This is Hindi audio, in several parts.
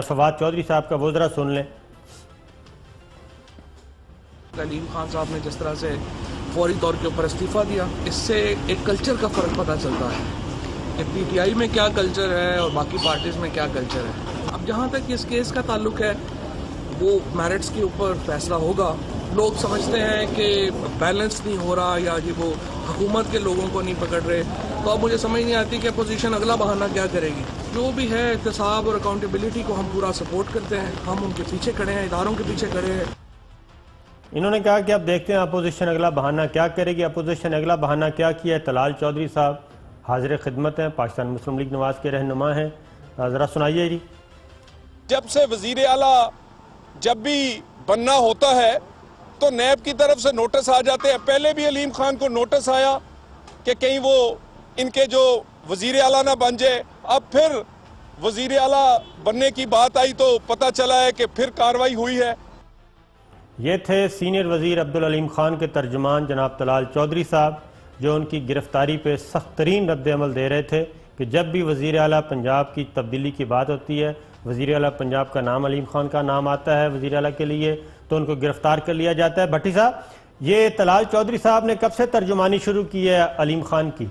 फवाद चौधरी साहब का वो ज़रा सुन लें। अलीम खान साहब ने जिस तरह से फौरी तौर के ऊपर इस्तीफ़ा दिया, इससे एक कल्चर का फ़र्क पता चलता है कि पीटीआई में क्या कल्चर है और बाकी पार्टीज़ में क्या कल्चर है। अब जहाँ तक इस केस का ताल्लुक है, वो मेरिट्स के ऊपर फैसला होगा। लोग समझते हैं कि बैलेंस नहीं हो रहा या जी वो हुकूमत के लोगों को नहीं पकड़ रहे, तो अब मुझे समझ नहीं आती कि अपोजिशन अगला बहाना क्या करेगी। जो भी है, एहतसाब और अकाउंटेबिलिटी को हम पूरा सपोर्ट करते हैं, हम उनके पीछे खड़े हैं, इदारों के पीछे खड़े हैं। इन्होंने कहा कि अब देखते हैं अपोजिशन अगला बहाना क्या करेगी। अपोजिशन अगला बहाना क्या किया है? तलाल चौधरी साहब हाजिर खिदमत हैं, पाकिस्तान मुस्लिम लीग नवाज के रहनुमा हैं, ज़रा सुनाइए जी। जब से वजीर आला जब भी बनना होता है तो नैब की तरफ से नोटिस आ जाते हैं। पहले भी अलीम खान को नोटिस आया कि कहीं वो इनके जो वजीर आला ना बन जाए। अब फिर वजीर आला बनने की बात आई तो पता चला है कि फिर कार्रवाई हुई है। ये थे सीनियर वजीर अब्दुल अलीम खान के तर्जुमान जनाब तलाल चौधरी साहब, जो उनकी गिरफ्तारी पे सख्त तरीन रद्द-ए-अमल दे रहे थे कि जब भी वजीर आला पंजाब की तब्दीली की बात होती है, वजीर आला पंजाब का नाम अलीम खान का नाम आता है वजीर आला के लिए, तो उनको गिरफ्तार कर लिया जाता है। भट्टी साहब, ये तलाल चौधरी साहब ने कब से तर्जुमानी शुरू की है अलीम खान की?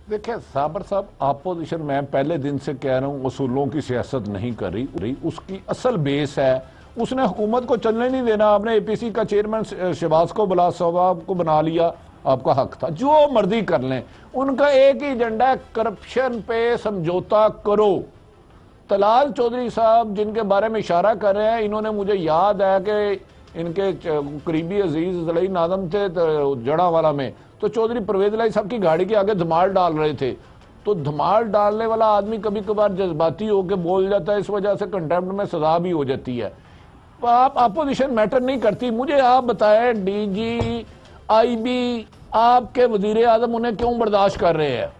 देखिए साबर साहब, अपोजिशन मैं पहले दिन से कह रहा हूँ उसूलों की सियासत नहीं कर रही। उसकी असल बेस है, उसने हुकूमत को चलने नहीं देना। आपने एपीसी का चेयरमैन शहबाज को बुला सवाब को बना लिया, आपका हक था, जो मर्जी कर लें। उनका एक ही एजेंडा है, करप्शन पे समझौता करो। तलाल चौधरी साहब जिनके बारे में इशारा कर रहे हैं, इन्होंने मुझे याद है कि इनके करीबी अजीज जलई नादम थे जड़ावाला में, तो चौधरी परवेज लाई साहब की गाड़ी के आगे धमाल डाल रहे थे। तो धमाल डालने वाला आदमी कभी कभार जज्बाती होकर बोल जाता है, इस वजह से कंटेम्प्ट में सजा भी हो जाती है। आप अपोजिशन मैटर नहीं करती। मुझे आप बताएं, डीजी आईबी आपके वजीर आजम उन्हें क्यों बर्दाश्त कर रहे हैं?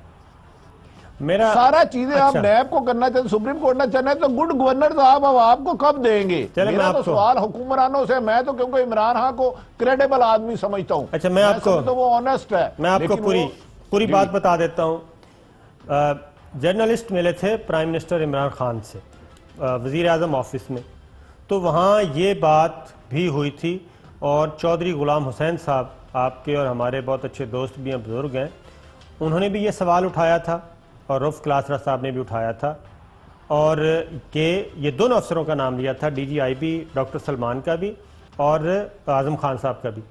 मेरा सारा चीजें आप नैब को करना चाहते, सुप्रीम कोर्ट करना चाहते हैं, तो गुड गवर्नर साहब अब आपको कब देंगे? मेरा तो सवाल हुक्मरानों से, मैं तो क्योंकि इमरान खान को क्रेडिबल आदमी समझता हूँ। अच्छा, मैं आपको तो वो ऑनेस्ट है। मैं आपको पूरी बात बता देता हूँ। जर्नलिस्ट मिले थे प्राइम मिनिस्टर इमरान खान से वजीर आजम ऑफिस में, तो वहाँ ये बात भी हुई थी। और चौधरी गुलाम हुसैन साहब, आपके और हमारे बहुत अच्छे दोस्त भी हैं, बुजुर्ग हैं, उन्होंने भी ये सवाल उठाया था और रऊफ क्लासरा साहब ने भी उठाया था, और कि ये दोनों अफसरों का नाम लिया था, DGIB डॉक्टर सलमान का भी और आज़म खान साहब का भी।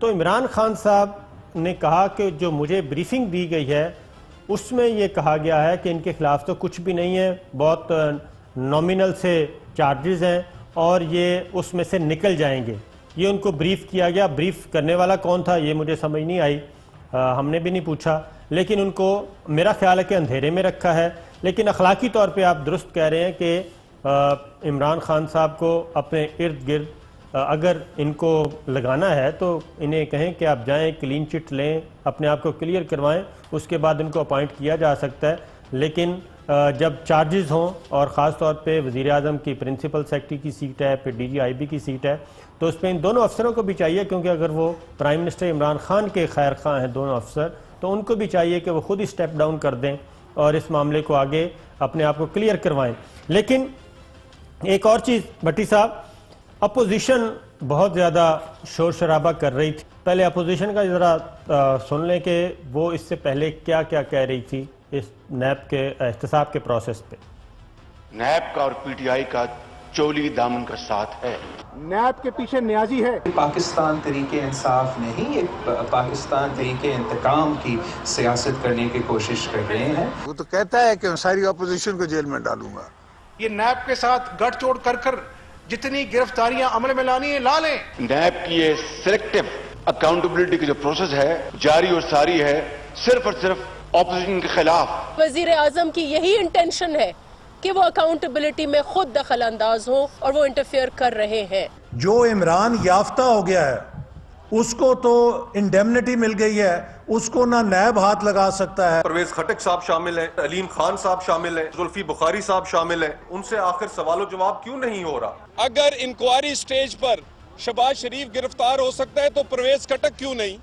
तो इमरान खान साहब ने कहा कि जो मुझे ब्रीफिंग दी गई है उसमें ये कहा गया है कि इनके खिलाफ तो कुछ भी नहीं है, बहुत नॉमिनल से चार्जेस हैं और ये उसमें से निकल जाएंगे। ये उनको ब्रीफ किया गया। ब्रीफ करने वाला कौन था ये मुझे समझ नहीं आई, हमने भी नहीं पूछा, लेकिन उनको मेरा ख्याल है कि अंधेरे में रखा है। लेकिन अखलाकी तौर पे आप दुरुस्त कह रहे हैं कि इमरान खान साहब को अपने इर्द गिर्द अगर इनको लगाना है तो इन्हें कहें कि आप जाएं, क्लीन चिट लें, अपने आप को क्लियर करवाएं, उसके बाद इनको अपॉइंट किया जा सकता है। लेकिन जब चार्जेस हों और ख़ास तौर पे वज़ीर आज़म की प्रिंसिपल सेक्रेटरी की सीट है, फिर DGIB की सीट है, तो उसमें इन दोनों अफसरों को भी चाहिए, क्योंकि अगर वो प्राइम मिनिस्टर इमरान खान के खैर खां हैं दोनों अफसर, तो उनको भी चाहिए कि वो खुद ही स्टेप डाउन कर दें और इस मामले को आगे अपने आप को क्लियर करवाएं। लेकिन एक और चीज़ भट्टी साहब, अपोजिशन बहुत ज़्यादा शोर शराबा कर रही थी। पहले अपोजिशन का ज़रा सुन लें कि वो इससे पहले क्या क्या कह रही थी इस नैब के एहतसाब के प्रोसेस पे। नैब का और PTI का चोली दामन का साथ है। नैब के पीछे न्याजी है। पाकिस्तान तरीके इंसाफ नहीं, एक पाकिस्तान तरीके इंतकाम की सियासत करने की कोशिश कर रहे हैं। वो तो कहता है कि सारी अपोजिशन को जेल में डालूंगा। ये नैब के साथ गठजोड़ कर जितनी गिरफ्तारियां अमल में लानी है ला लें। नैब की ये सिलेक्टिव अकाउंटेबिलिटी की जो प्रोसेस है जारी और सारी है, सिर्फ और सिर्फ ऑपोजिशन के खिलाफ। वजीर आजम की यही इंटेंशन है कि वो अकाउंटेबिलिटी में खुद दखल अंदाज हो और वो इंटरफेयर कर रहे हैं। जो इमरान याफ्ता हो गया है उसको तो इंडेमनिटी मिल गई है, उसको ना नैब हाथ लगा सकता है। परवेज खटक साहब शामिल हैं, अलीम खान साहब शामिल हैं, जुल्फी बुखारी साहब शामिल हैं, उनसे आखिर सवालो जवाब क्यों नहीं हो रहा? अगर इंक्वायरी स्टेज पर शहबाज शरीफ गिरफ्तार हो सकता है तो परवेज खटक क्यों नहीं?